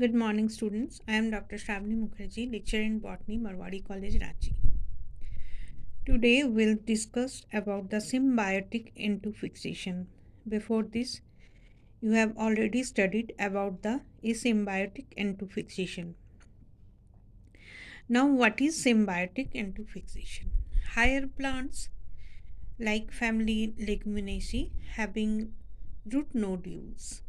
Good morning, students. I am Dr. Shravani Mukherjee, lecturer in Botany, Marwari College, Ranchi. Today, we'll discuss about the symbiotic intufixation. Before this, you have already studied about the asymbiotic intufixation. Now, what is symbiotic intufixation? Higher plants like family Leguminosae having root nodules.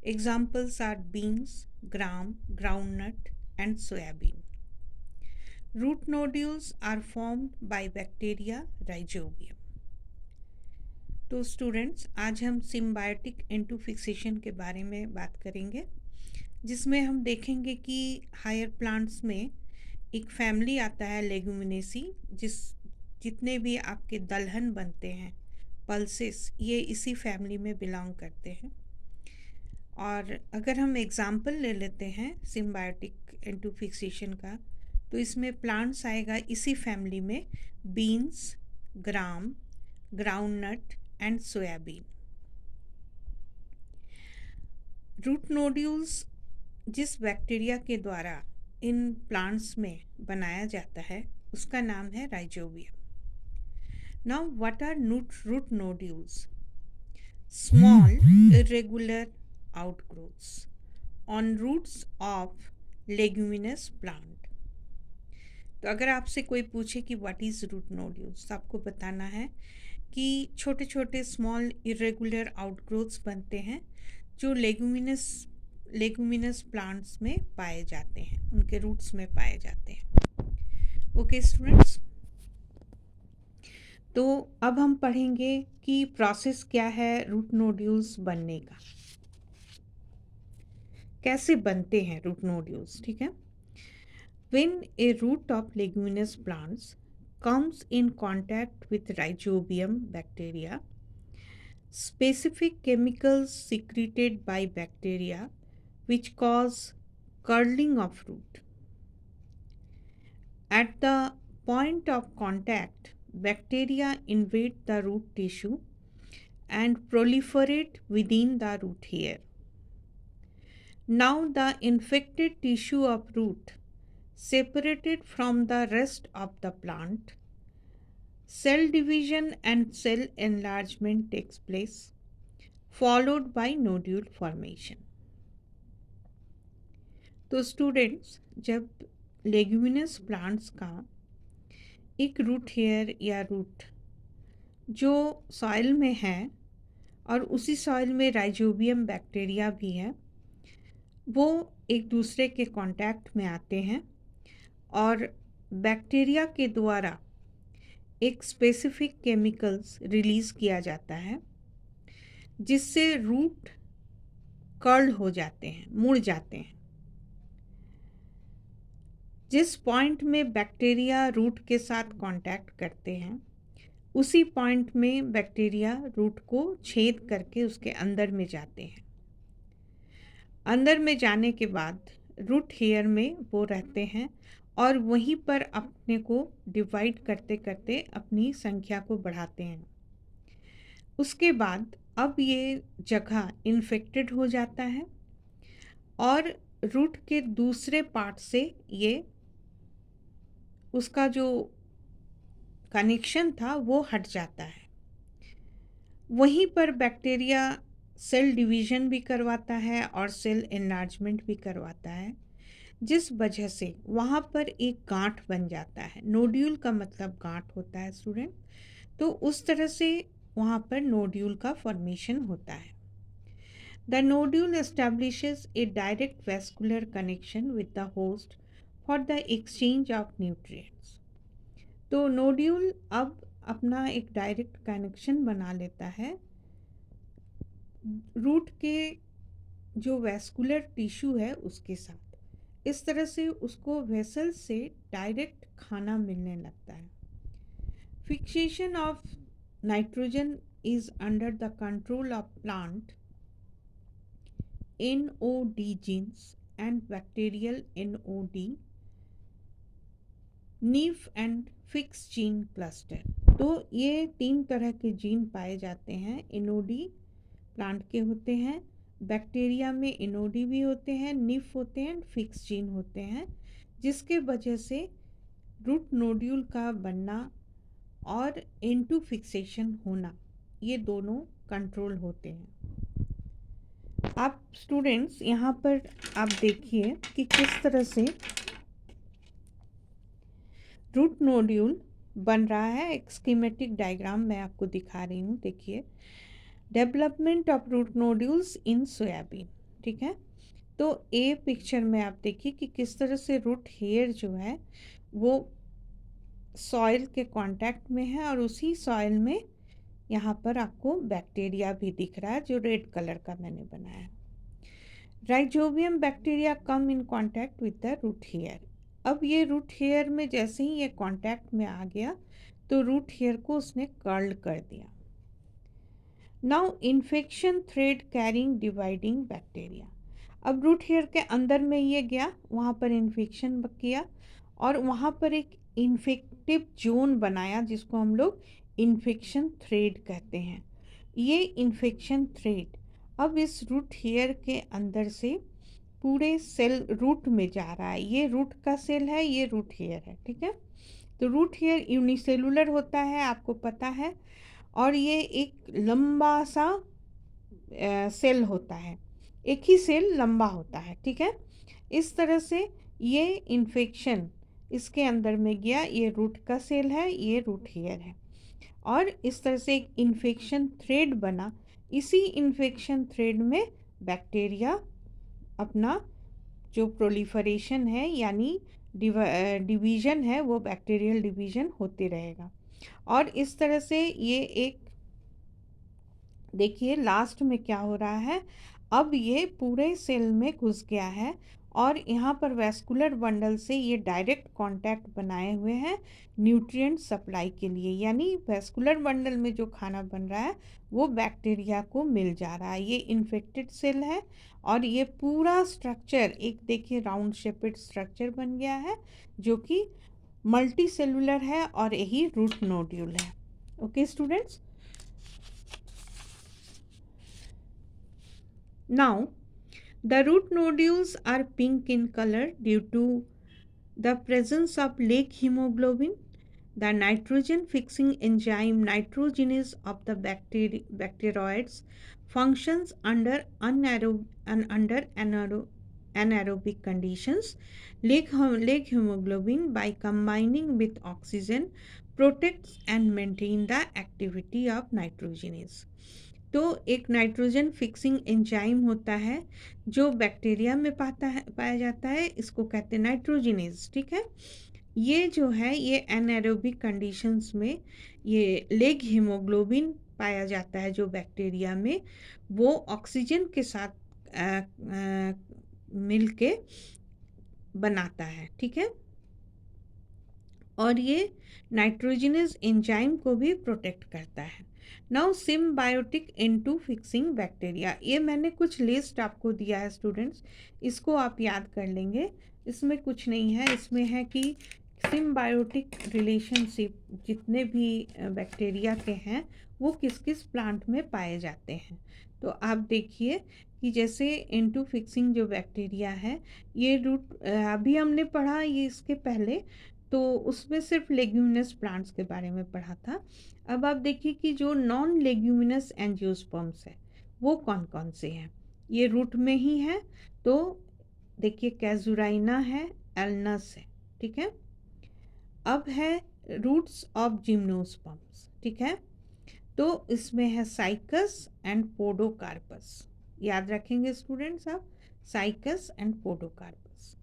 Examples are beans, gram, groundnut, and soybean. Root nodules are formed by bacteria Rhizobium. तो students, आज हम symbiotic इंटरफिक्सेशन के बारे में बात करेंगे, जिसमें हम देखेंगे कि हायर प्लांट्स में एक फैमिली आता है लेगुमिनेसी, जितने भी आपके दलहन बनते हैं, पल्सेस, ये इसी फैमिली में बिलोंग करते हैं। और अगर हम एग्जाम्पल ले लेते हैं सिम्बायोटिक इंटरफिक्सेशन का, तो इसमें प्लांट्स आएगा इसी फैमिली में beans, gram, groundnut and soybean. Root nodules जिस बैक्टीरिया के द्वारा इन प्लांट्स में बनाया जाता है उसका नाम है Rhizobium. Now what are root nodules? Small irregular outgrowths on roots of leguminous plant। तो अगर आपसे कोई पूछे कि व्हाट इज़ रूट नोड्यूल्स, तो आपको बताना है कि छोटे छोटे स्मॉल इरेगुलर आउटग्रोथ्स बनते हैं जो लेगुमिनस प्लांट्स में पाए जाते हैं, उनके रूट्स में पाए जाते हैं। ओके स्टूडेंट्स, तो अब हम पढ़ेंगे कि प्रोसेस क्या है रूट नोड्यूल्स बनने का, कैसे बनते हैं रूट नोड्यूल्स। ठीक है, when a root of leguminous plants comes in contact with rhizobium bacteria, specific chemicals secreted by bacteria which cause curling of root. At the point of contact, bacteria invade the root tissue and proliferate within the root hair. Now the infected tissue of root separated from the rest of the plant, cell division and cell enlargement takes place, followed by nodule formation. तो students, जब leguminous plants का एक root hair या root जो soil में है और उसी सॉइल में राइजोबियम बैक्टीरिया भी है, वो एक दूसरे के कांटेक्ट में आते हैं और बैक्टीरिया के द्वारा एक स्पेसिफिक केमिकल्स रिलीज़ किया जाता है, जिससे रूट कर्ल हो जाते हैं, मुड़ जाते हैं। जिस पॉइंट में बैक्टीरिया रूट के साथ कांटेक्ट करते हैं, उसी पॉइंट में बैक्टीरिया रूट को छेद करके उसके अंदर में जाते हैं। अंदर में जाने के बाद रूट हेयर में वो रहते हैं और वहीं पर अपने को डिवाइड करते करते अपनी संख्या को बढ़ाते हैं। उसके बाद अब ये जगह इन्फेक्टेड हो जाता है और रूट के दूसरे पार्ट से ये उसका जो कनेक्शन था वो हट जाता है। वहीं पर बैक्टीरिया सेल डिवीज़न भी करवाता है और सेल एनलार्जमेंट भी करवाता है, जिस वजह से वहाँ पर एक गांठ बन जाता है। नोड्यूल का मतलब गांठ होता है स्टूडेंट, तो उस तरह से वहाँ पर नोड्यूल का फॉर्मेशन होता है। The nodule establishes A direct vascular connection with the host for the exchange of nutrients. तो नोड्यूल अब अपना एक डायरेक्ट कनेक्शन बना लेता है रूट के जो वैस्कुलर टिश्यू है उसके साथ। इस तरह से उसको वेसल से डायरेक्ट खाना मिलने लगता है। Fixation of nitrogen is under the control of plant NOD genes and bacterial NOD knife and fix gene cluster. तो ये 3 तरह के जीन पाए जाते हैं। NOD प्लांट के होते हैं, बैक्टीरिया में इनोडी भी होते हैं, निफ होते हैं, फिक्स जीन होते हैं, जिसके वजह से रूट नोड्यूल का बनना और इनटू फिक्सेशन होना, ये दोनों कंट्रोल होते हैं। आप स्टूडेंट्स यहाँ पर आप देखिए कि किस तरह से रूट नोड्यूल बन रहा है। एक स्कीमेटिक डायग्राम मैं आपको दिखा रही हूँ, देखिए। Development of root nodules in soybean, ठीक है। तो ए पिक्चर में आप देखिए कि किस तरह से रूट हेयर जो है वो सॉइल के कांटेक्ट में है, और उसी सॉइल में यहाँ पर आपको बैक्टीरिया भी दिख रहा है जो रेड कलर का मैंने बनाया। Rhizobium bacteria come in contact with the root hair. अब ये रूट हेयर में जैसे ही ये कांटेक्ट में आ गया तो रूट हेयर को उसने कर्ल कर दिया। Now infection thread carrying dividing bacteria. अब रूट हेयर के अंदर में ये गया, वहाँ पर इन्फेक्शन किया और वहाँ पर एक इन्फेक्टिव जोन बनाया जिसको हम लोग इन्फेक्शन थ्रेड कहते हैं। ये इन्फेक्शन थ्रेड अब इस रूट हेयर के अंदर से पूरे सेल रूट में जा रहा है। ये रूट का सेल है, ये रूट हेयर है, ठीक है। तो रूट हेयर यूनिसेलुलर होता है, आपको पता है, और ये एक लंबा सा सेल होता है, एक ही सेल लंबा होता है, ठीक है। इस तरह से ये इन्फेक्शन इसके अंदर में गया, ये रूट का सेल है, ये रूट हेयर है, और इस तरह से एक इन्फेक्शन थ्रेड बना। इसी इन्फेक्शन थ्रेड में बैक्टीरिया अपना जो प्रोलिफरेशन है यानी डिवीज़न है वो बैक्टीरियल डिवीज़न होते रहेगा। और इस तरह से ये एक देखिए लास्ट में क्या हो रहा है, अब ये पूरे सेल में घुस गया है और यहाँ पर वैस्कुलर बंडल से ये डायरेक्ट कांटेक्ट बनाए हुए हैं न्यूट्रिएंट सप्लाई के लिए, यानी वैस्कुलर बंडल में जो खाना बन रहा है वो बैक्टीरिया को मिल जा रहा है। ये इन्फेक्टेड सेल है और ये पूरा स्ट्रक्चर एक देखिए राउंड शेपेड स्ट्रक्चर बन गया है जो कि मल्टी सेलुलर है और यही रूट नोड्यूल है। Okay students, now the root nodules are pink in color due to the presence of lake hemoglobin, the nitrogen fixing enzyme nitrogenase of the bacteroids functions under anaerobic conditions. Lake hemoglobin by combining with oxygen protects and maintain the activity of nitrogenase. तो एक nitrogen fixing enzyme होता है जो bacteria में पाया जाता है, इसको कहते हैं नाइट्रोजिनेज, ठीक है। ये जो है ये एनाएरोबिक कंडीशंस में ये लेग हीमोग्लोबिन पाया जाता है जो बैक्टीरिया में, वो ऑक्सीजन के साथ मिल के बनाता है, ठीक है। और ये नाइट्रोजिनस एंजाइम को भी प्रोटेक्ट करता है। Now symbiotic into fixing bacteria, ये मैंने कुछ लिस्ट आपको दिया है स्टूडेंट्स, इसको आप याद कर लेंगे। इसमें कुछ नहीं है, इसमें है कि सिम्बायोटिक रिलेशनशिप जितने भी बैक्टीरिया के हैं वो किस किस प्लांट में पाए जाते हैं। तो आप देखिए कि जैसे इनटू फिक्सिंग जो बैक्टीरिया है ये रूट अभी हमने पढ़ा ये इसके पहले, तो उसमें सिर्फ लेग्यूमिनस प्लांट्स के बारे में पढ़ा था। अब आप देखिए कि जो नॉन लेग्यूमिनस एंजियोस्पर्म्स है वो कौन कौन से हैं, ये रूट में ही है। तो देखिए कैजुराइना है, एल्नस है, ठीक है। अब है रूट्स ऑफ जिम्नोस्पर्म्स, ठीक है। तो इसमें है साइकस एंड पोडोकार्पस, याद रखेंगे स्टूडेंट्स आप, साइकस एंड पोडोकार्पस।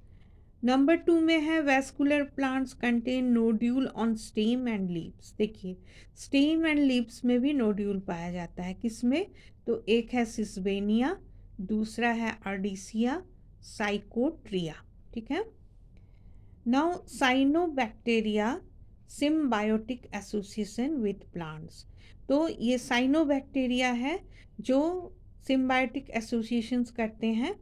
नंबर 2 में है vascular plants contain nodule on stem and leaves. देखिए स्टेम एंड लीव्स में भी नोड्यूल पाया जाता है, किसमें, तो एक है सिस्बेनिया, दूसरा है अर्डिसिया, साइकोट्रिया, ठीक है। Now cyanobacteria symbiotic association with plants, तो ये साइनोबैक्टीरिया है जो सिम्बायोटिक एसोसिएशंस करते हैं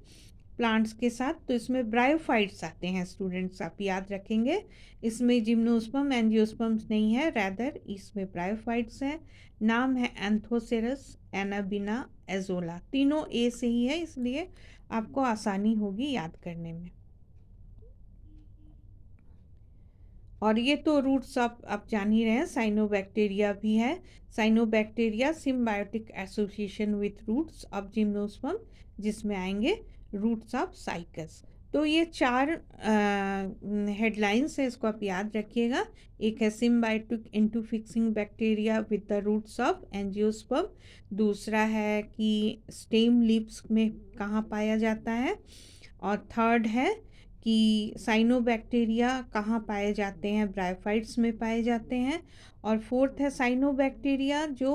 प्लांट्स के साथ, तो इसमें ब्रायोफाइट्स आते हैं स्टूडेंट्स, आप याद रखेंगे। इसमें जिम्नोस्पर्म एंजियोस्पर्म्स नहीं है, रैदर इसमें ब्रायोफाइट्स हैं। नाम है एंथोसेरस, एनाबिना, एजोला, तीनों ए से ही है, इसलिए आपको आसानी होगी याद करने में। और ये तो रूट्स आप जान ही रहे हैं। साइनोबैक्टीरिया भी है। Cyanobacteria symbiotic association with roots of gymnosperm, जिसमें आएंगे रूट्स ऑफ साइकस। तो ये 4 हेडलाइंस है, इसको आप याद रखिएगा। एक है symbiotic interfixing bacteria with the roots of angiosperm. दूसरा है कि स्टेम लीव्स में कहाँ पाया जाता है। और थर्ड है कि साइनोबैक्टीरिया कहाँ पाए जाते हैं, ब्रायोफाइट्स में पाए जाते हैं। और फोर्थ है साइनोबैक्टीरिया जो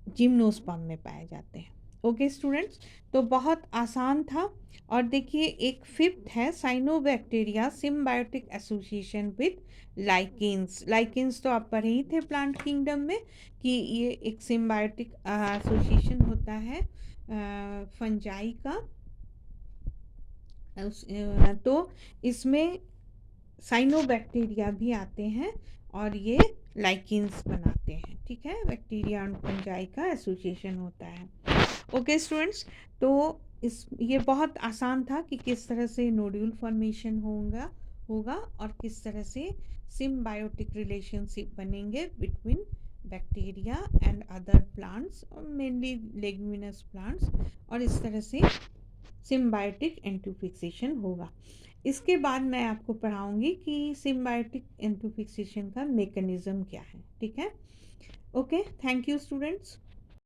जिम्नोस्पर्म में पाए जाते हैं। ओके स्टूडेंट्स, तो बहुत आसान था। और देखिए एक फिफ्थ है cyanobacteria symbiotic association with lichens. Lichens तो आप पढ़े ही थे प्लांट किंगडम में कि ये एक सिम्बायोटिक एसोसिएशन होता है फंजाई का। तो इसमें साइनोबैक्टीरिया भी आते हैं और ये लाइकेंस बनाते हैं, ठीक है। बैक्टीरिया और फंजाई का एसोसिएशन होता है। ओके स्टूडेंट्स, तो ये बहुत आसान था कि किस तरह से नोड्यूल फॉर्मेशन होगा और किस तरह से सिम्बायोटिक रिलेशनशिप बनेंगे between bacteria and other plants, mainly leguminous plants, और इस तरह से सिम्बायोटिक एंटोफिक्सेशन होगा। इसके बाद मैं आपको पढ़ाऊंगी कि सिम्बायोटिक एंटोफिक्सेशन का मेकनिज़्म क्या है, ठीक है। Okay, thank you students.